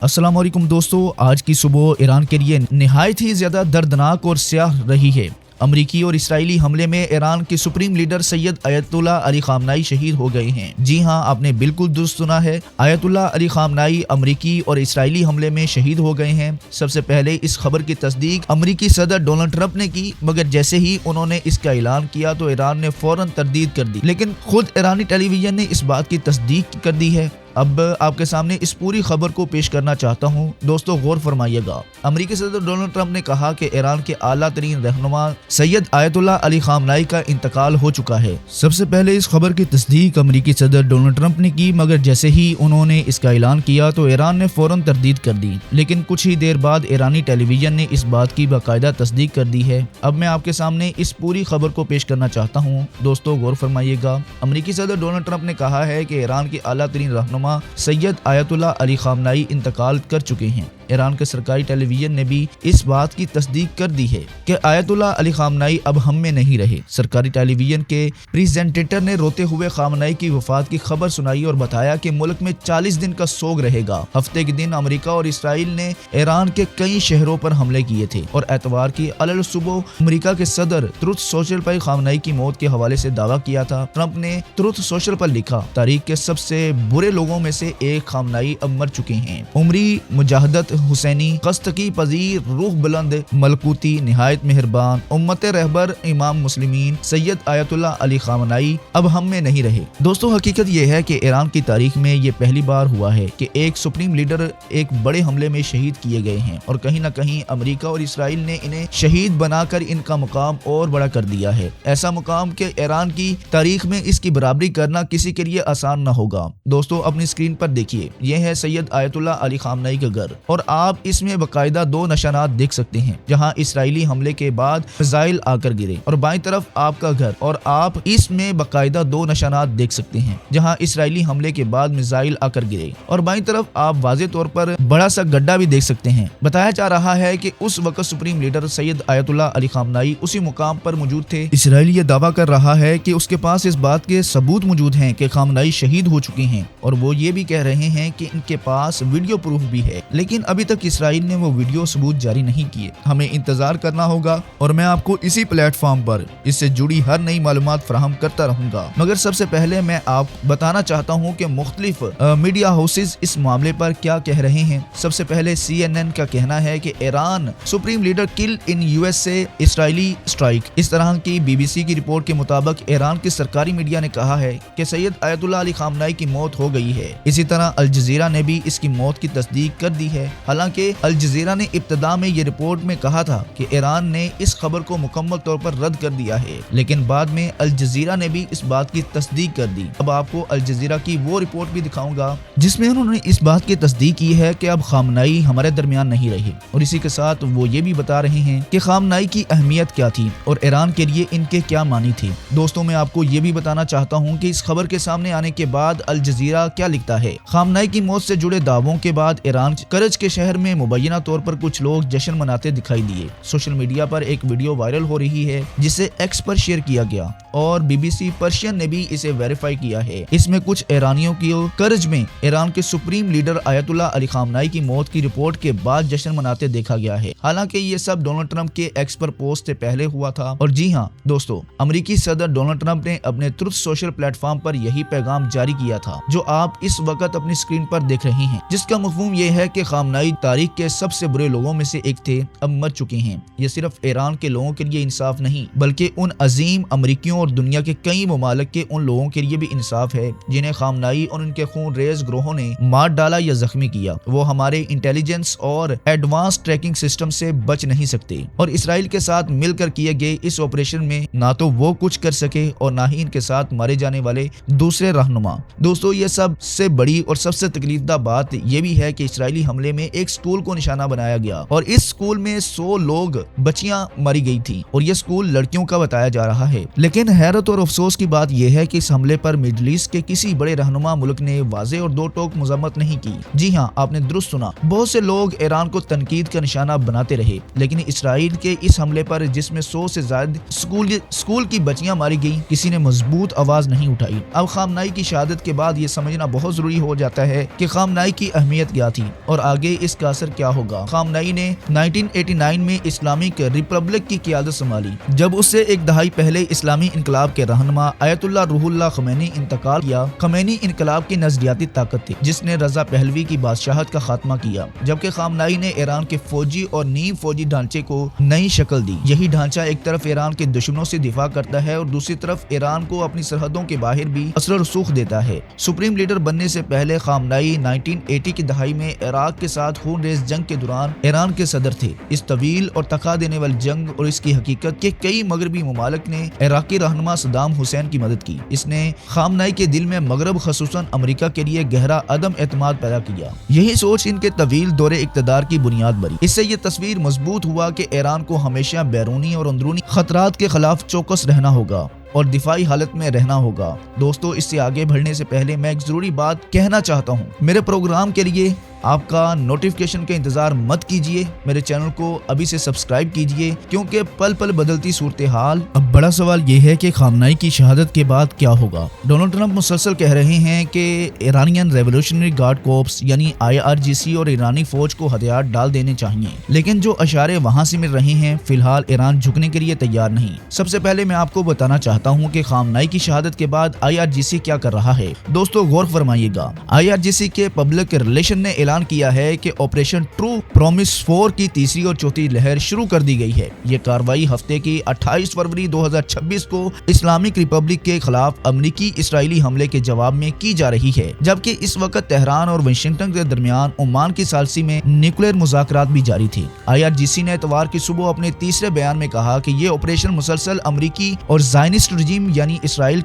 अस्सलाम वालेकुम दोस्तों, आज की सुबह ईरान के लिए निहायत ही ज़्यादा दर्दनाक और स्याह रही है। अमरीकी और इस्राएली हमले में ईरान के supreme leader Syed Ayatollah Ali खामनाई शहीद हो गए हैं। जी हां, आपने बिल्कुल दुरुस्त सुना है, आयतुल्लाह अली खामनाई अमरीकी और इस्राएली हमले में शहीद हो गए हैं। सबसे पहले इस खबर की तस्दीक अमरीकी सदर डोनाल्ड ट्रंप ने की, मगर जैसे ही उन्होंने इसका ऐलान किया तो ईरान ने फौरन तरदीद कर दी। लेकिन खुद ईरानी टेलीविजन ने इस बात की तस्दीक कर दी है। अब आपके सामने इस पूरी खबर को पेश करना चाहता हूं। दोस्तों गौर फरमाइएगा। अमेरिकी सदर डोनाल्ड ट्रंप ने कहा कि ईरान के आला तरीन रहनुमा सैयद आयतुल्लाह अली खामनाई का इंतकाल हो चुका है। सबसे पहले इस खबर की तस्दीक अमेरिकी सदर डोनाल्ड ट्रंप ने की, मगर जैसे ही उन्होंने इसका ऐलान किया तो ईरान ने फौरन तरदीद कर दी। लेकिन कुछ ही देर बाद ईरानी टेलीविजन ने इस बात की बाकायदा तस्दीक कर दी है। अब मैं आपके सामने इस पूरी खबर को पेश करना चाहता हूँ। दोस्तों गौर फरमाइएगा। अमेरिकी सदर डोनाल्ड ट्रंप ने कहा है कि ईरान के आला तरीन रहनुमा सैयद आयतुल्लाह अली खामनाई इंतकाल कर चुके हैं। ईरान के सरकारी टेलीविजन ने भी इस बात की तस्दीक कर दी है कि आयतुल्लाह अली खामनाई अब हम में नहीं रहे। सरकारी टेलीविजन के प्रेजेंटेटर ने रोते हुए खामनाई की वफात की खबर सुनाई और बताया कि मुल्क में 40 दिन का सोग रहेगा। हफ्ते के दिन अमेरिका और इसराइल ने ईरान के कई शहरों पर हमले किए थे और एतवार की अलग सुबह अमेरिका के सदर ट्रुथ सोशल पर खामनाई की मौत के हवाले से दावा किया था। ट्रंप ने ट्रुथ सोशल पर लिखा, तारीख के सबसे बुरे लोगों में से एक खामनाई अब मर चुके हैं। उमरी मुजाहदत हुसैनी, कस्तकी पजीर, रूह बुलंद, मलकूती, निहायत मेहरबान, उम्मत रहबर, इमाम मुस्लिमीन सैयद आयतुल्लाह अली खामनाई अब हम में नहीं रहे। दोस्तों हकीकत यह है कि ईरान की तारीख में ये पहली बार हुआ है कि एक सुप्रीम लीडर एक बड़े हमले में शहीद किए गए हैं और कहीं न कहीं अमेरिका और इसराइल ने इन्हें शहीद बनाकर इनका मुकाम और बड़ा कर दिया है। ऐसा मुकाम कि ईरान की तारीख में इसकी बराबरी करना किसी के लिए आसान न होगा। दोस्तों अपनी स्क्रीन पर देखिए, यह है सैयद आयतुल्लाह अली खामनाई का घर और आप इसमें बाकायदा दो निशानात देख सकते हैं जहां इसराइली हमले के बाद मिसाइल आकर गिरे, और बाईं तरफ आपका घर और आप इसमें बाकायदा दो निशानात देख सकते हैं जहां इसराइली हमले के बाद मिसाइल आकर गिरे, और बाईं तरफ आप वाज़े तौर पर बड़ा सा गड्ढा भी देख सकते हैं। बताया जा रहा है कि उस वक्त supreme leader Syed Ayatollah Ali खामनाई उसी मुकाम पर मौजूद थे। इसराइल ये दावा कर रहा है कि उसके पास इस बात के सबूत मौजूद हैं कि खामनाई शहीद हो चुके हैं, और वो ये भी कह रहे हैं कि इनके पास वीडियो प्रूफ भी है, लेकिन अभी तक इसराइल ने वो वीडियो सबूत जारी नहीं किए। हमें इंतजार करना होगा और मैं आपको इसी प्लेटफॉर्म पर इससे जुड़ी हर नई मालूमात फराहम करता रहूंगा। मगर सबसे पहले मैं आप बताना चाहता हूं कि मुख्तलिफ मीडिया हाउसेज इस मामले पर क्या कह रहे हैं। सबसे पहले CNN का कहना है कि ईरान सुप्रीम लीडर किल इन USA इसराइली स्ट्राइक। इस तरह की BBC की रिपोर्ट के मुताबिक ईरान की सरकारी मीडिया ने कहा है कि सैयद आयतुल्लाह अली खामनाई की मौत हो गई है। इसी तरह अल जजीरा ने भी इसकी मौत की तस्दीक कर दी है। हालांकि अल जजीरा ने इब्तदा में ये रिपोर्ट में कहा था कि ईरान ने इस खबर को मुकम्मल तौर पर रद्द कर दिया है, लेकिन बाद में अल जजीरा ने भी इस बात की तस्दीक कर दी। अब आपको अल जजीरा की वो रिपोर्ट भी दिखाऊंगा जिसमें उन्होंने इस बात की तस्दीक की है कि अब खामनाई हमारे दरमियान नहीं रहे, और इसी के साथ वो ये भी बता रहे हैं कि खामनाई की अहमियत क्या थी और ईरान के लिए इनके क्या मानी थी। दोस्तों मैं आपको ये भी बताना चाहता हूँ कि इस खबर के सामने आने के बाद अल जजीरा क्या लिखता है। खामनाई की मौत से जुड़े दावों के बाद ईरान करज के शहर में मुबैना तौर पर कुछ लोग जश्न मनाते दिखाई दिए। सोशल मीडिया पर एक वीडियो वायरल हो रही है जिसे एक्स पर शेयर किया गया और BBC पर्शियन ने भी इसे वेरीफाई किया है। इसमें कुछ ईरानियों की करज में ईरान के सुप्रीम लीडर आयतुल्लाह अली खामनाई की मौत की रिपोर्ट के बाद जश्न मनाते देखा गया है। हालांकि ये सब डोनाल्ड ट्रंप के एक्स पर पोस्ट से पहले हुआ था। और जी हाँ दोस्तों, अमेरिकी सदर डोनाल्ड ट्रंप ने अपने ट्रुथ सोशल प्लेटफॉर्म पर यही पैगाम जारी किया था जो आप इस वक्त अपनी स्क्रीन पर देख रहे हैं, जिसका मफहूम ये है कि खामनाई तारीख के सबसे बुरे लोगों में से एक थे, अब मर चुके हैं। ये सिर्फ ईरान के लोगों के लिए इंसाफ नहीं बल्कि उन अजीम अमरीकियों और दुनिया के कई ममालिक के उन लोगों के लिए भी इंसाफ है जिन्हें खामनाई और उनके खून रेज ग्रोहों ने मार डाला या जख्मी किया। वो हमारे इंटेलिजेंस और एडवांस ट्रैकिंग सिस्टम से बच नहीं सकते, और इसराइल के साथ मिलकर किए गए इस ऑपरेशन में ना तो वो कुछ कर सके और ना ही इनके साथ मारे जाने वाले दूसरे रहनुमा। दोस्तों ये सबसे बड़ी और सबसे तकलीफदा बात ये भी है कि इसराइली हमले में एक स्कूल को निशाना बनाया गया और इस स्कूल में 100 लोग बच्चियां मारी गई थी और ये स्कूल लड़कियों का बताया जा रहा है। लेकिन لیکن حیرت اور افسوس کی بات یہ ہے کہ اس حملے پر مڈل ایسٹ کے کسی بڑے رہنما ملک نے واضح اور دو ٹوک مذمت نہیں کی۔ جی ہاں، آپ نے درست سنا، بہت سے لوگ ایران کو تنقید کا نشانہ بناتے رہے، لیکن اسرائیل کے اس حملے پر جس میں 100 سے زائد اسکول کی بچیاں ماری گئیں، کسی نے مضبوط آواز نہیں اٹھائی۔ اب خامنائی کی شہادت کے بعد یہ سمجھنا بہت ضروری ہو جاتا ہے کہ خامنائی کی اہمیت کیا تھی اور آگے اس کا اثر کیا ہوگا۔ خامنائی نے 1989 میں اسلامک ریپبلک کی قیادت سنبھالی، جب اس سے ایک دہائی پہلے اسلامی انقلاب کے رہنما آیت اللہ روح اللہ خمینی انتقال کیا۔ خمینی انقلاب کی نظریاتی طاقت تھی جس نے رضا پہلوی کی بادشاہت کا خاتمہ کیا، جبکہ خامنائی نے ایران کے فوجی اور نیم فوجی ڈھانچے کو نئی شکل دی۔ یہی ڈھانچہ ایک طرف ایران کے دشمنوں سے دفاع کرتا ہے اور دوسری طرف ایران کو اپنی سرحدوں کے باہر بھی اثر و رسوخ دیتا ہے۔ سپریم لیڈر بننے سے پہلے خامنائی 1980 کی دہائی میں عراق کے ساتھ خون ریز جنگ کے دوران ایران کے صدر تھے۔ اس طویل اور تھکا دینے والی جنگ اور اس کی حقیقت کہ کئی مغربی ممالک نے عراقی رہنما صدام حسین کی مدد کی، اس نے خامنائی کے دل میں مغرب خصوصاً امریکہ کے لیے گہرا عدم اعتماد پیدا کیا۔ یہی سوچ ان کے طویل دور اقتدار کی بنیاد بنی۔ اس سے یہ تصویر مضبوط ہوا کہ ایران کو ہمیشہ بیرونی اور اندرونی خطرات کے خلاف چوکس رہنا ہوگا اور دفاعی حالت میں رہنا ہوگا۔ دوستو، اس سے آگے بڑھنے سے پہلے میں ایک ضروری بات کہنا چاہتا ہوں۔ میرے پروگرام کے لیے آپ کا نوٹیفیکیشن کا انتظار مت کیجیے، میرے چینل کو ابھی سے سبسکرائب کیجیے، کیونکہ پل پل بدلتی صورتحال۔ اب بڑا سوال یہ ہے کہ خامنائی کی شہادت کے بعد کیا ہوگا؟ ڈونلڈ ٹرمپ مسلسل کہہ رہے ہیں کہ ایرانین ریولوشنری گارڈ کورپس یعنی IRGC اور ایرانی فوج کو ہتھیار ڈال دینے چاہیے، لیکن جو اشارے وہاں سے مل رہے ہیں فی الحال ایران جھکنے کے لیے تیار نہیں۔ سب سے پہلے میں آپ کو بتانا چاہتا ہوں کہ خامنائی کی شہادت کے بعد IRGC کیا کر رہا ہے۔ دوستو غور فرمائیے گا، IRGC کے پبلک ریلیشن نے اعلان کیا ہے کہ آپریشن ٹرو پرومس 4 کی تیسری اور چوتھی لہر شروع کر دی گئی ہے۔ یہ کارروائی ہفتے کی 28 فروری 2026 کو اسلامک ریپبلک کے خلاف امریکی اسرائیلی حملے کے جواب میں کی جا رہی ہے، جبکہ اس وقت تہران اور واشنگٹن کے درمیان عمان کی ثالثی میں نیوکلیئر مذاکرات بھی جاری تھے۔ IRGC نے اتوار کی صبح اپنے تیسرے بیان میں کہا کہ یہ آپریشن مسلسل امریکی اور زائنسٹ رجیم یعنی اسرائیل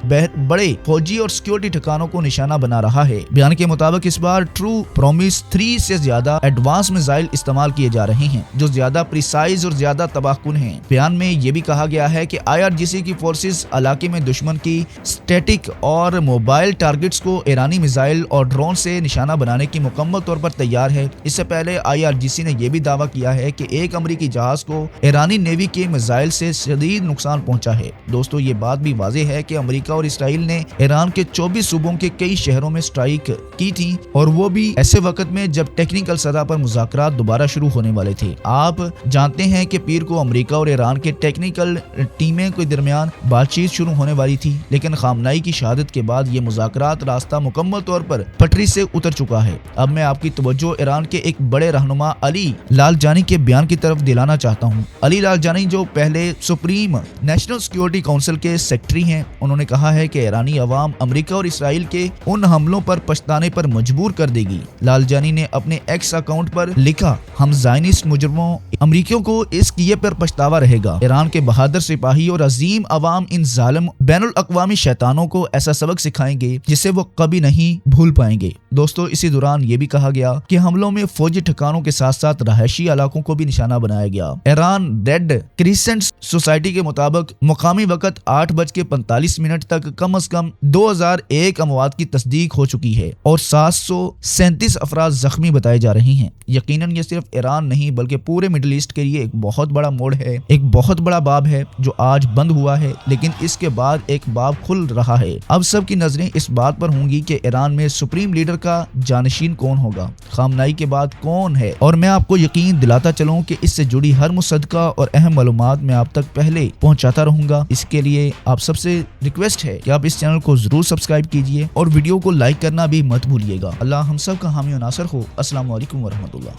بڑے فوجی اور سیکورٹی ٹھکانوں کو نشانہ بنا رہا ہے۔ بیان کے مطابق اس بار ٹرو پرومس 3 سے زیادہ ایڈوانس میزائل استعمال کیے جا رہے ہیں جو زیادہ پریسائز اور زیادہ تباہ کن ہیں۔ بیان میں یہ بھی کہا گیا ہے کہ IRGC کی فورسز علاقے میں دشمن کی اسٹیٹک اور موبائل ٹارگٹس کو ایرانی میزائل اور ڈرون سے نشانہ بنانے کی مکمل طور پر تیار ہے۔ اس سے پہلے IRGC نے یہ بھی دعویٰ کیا ہے کہ ایک امریکی جہاز کو ایرانی نیوی کے میزائل سے شدید نقصان پہنچا ہے۔ دوستو، یہ بات بھی واضح ہے کہ امریکہ اور اسرائیل نے ایران کے 24 صوبوں کے کئی شہروں میں اسٹرائک کی تھی، اور وہ بھی ایسے وقت میں جب ٹیکنیکل سطح پر مذاکرات دوبارہ شروع ہونے والے تھے۔ آپ جانتے ہیں کہ پیر کو امریکہ اور ایران کے ٹیکنیکل ٹیمیں کے درمیان بات چیت شروع ہونے والی تھی، لیکن خامنائی کی شہادت کے بعد یہ مذاکرات راستہ مکمل طور پر پٹری سے اتر چکا ہے۔ اب میں آپ کی توجہ ایران کے ایک بڑے رہنما علی لالجانی کے بیان کی طرف دلانا چاہتا ہوں۔ علی لالجانی جو پہلے سپریم نیشنل سیکورٹی کونسل کے سیکرٹری ہیں، انہوں نے کہا ہے کہ ایرانی عوام امریکہ اور اسرائیل کے ان حملوں پر پچھتانے پر مجبور کر دے گی۔ لالجانی نے اپنے ایکس اکاؤنٹ پر لکھا، ہم زائنسٹ مجرموں امریکیوں کو اس کیے پر پچھتاوا رہے گا۔ ایران کے بہادر سپاہی اور عظیم عوام ان ظالم بین الاقوامی شیطانوں کو ایسا سبق سکھائیں گے جسے وہ کبھی نہیں بھول پائیں گے۔ دوستو، اسی دوران یہ بھی کہا گیا کہ حملوں میں فوجی ٹھکانوں کے ساتھ ساتھ رہائشی علاقوں کو بھی نشانہ بنایا گیا۔ ایران ریڈ کریسنٹ سوسائٹی کے مطابق مقامی وقت 8:45 تک کم از کم 2001 اموات کی تصدیق ہو چکی ہے اور 737 افراد زخمی بتائے جا رہے ہیں۔ یقیناً یہ صرف ایران نہیں بلکہ پورے مڈل ایسٹ کے لیے ایک بہت بڑا موڑ ہے، ایک بہت بڑا باب ہے جو آج بند ہوا ہے، لیکن اس کے بعد ایک باب کھل رہا ہے۔ اب سب کی نظریں اس بات پر ہوں گی کہ ایران میں سپریم لیڈر کا جانشین کون ہوگا، خامنائی کے بعد کون ہے، اور میں آپ کو یقین دلاتا چلوں کہ اس سے جڑی ہر مصدقہ اور اہم معلومات میں آپ تک پہلے پہنچاتا رہوں گا۔ اس کے لیے آپ سب سے ریکویسٹ ہے کہ آپ اس چینل کو ضرور سبسکرائب کیجیے اور ویڈیو کو لائک کرنا بھی مت بھولیے گا۔ اللہ ہم سب کا حامی و ناصر ہو۔ السلام علیکم ورحمۃ اللہ۔